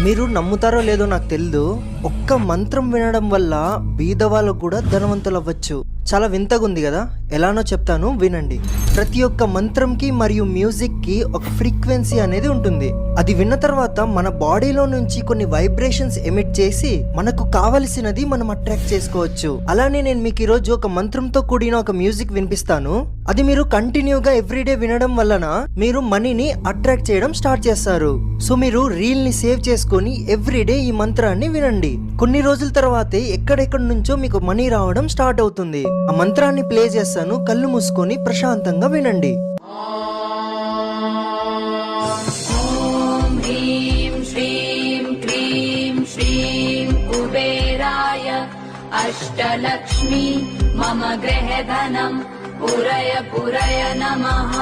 మీరు నమ్ముతారో లేదో నాకు తెలియదు, ఒక్క మంత్రం వినడం వల్ల బీదవాళ్ళకు కూడా ధనవంతులు అవ్వచ్చు. చాలా వింతగా ఉంది కదా, ఎలానో చెప్తాను వినండి. ప్రతి ఒక్క మంత్రంకి మరియు మ్యూజిక్కి ఒక ఫ్రీక్వెన్సీ అనేది ఉంటుంది. అది విన్న తర్వాత మన బాడీలో నుంచి కొన్ని వైబ్రేషన్స్ ఎమిట్ చేసి మనకు కావలసినది మనం అట్రాక్ట్ చేసుకోవచ్చు. అలానే నేను మీకు ఈరోజు ఒక మంత్రంతో కూడిన ఒక మ్యూజిక్ వినిపిస్తాను. అది మీరు కంటిన్యూగా ఎవ్రీడే వినడం వలన మీరు మనీని అట్రాక్ట్ చేయడం స్టార్ట్ చేస్తారు. సో మీరు రీల్ ని సేవ్ చేసుకొని ఎవ్రీడే ఈ మంత్రాన్ని వినండి. కొన్ని రోజుల తర్వాతే ఎక్కడెక్కడి నుంచో మీకు మనీ రావడం స్టార్ట్ అవుతుంది. ఆ మంత్రాన్ని ప్లే చేస్తాను, కళ్ళు మూసుకొని ప్రశాంతంగా వినండి. ఓం హ్రీం శ్రీం క్రీం శ్రీం కుబేరాయ అష్టలక్ష్మి మమ గృహధనం పురయ పురయ నమః.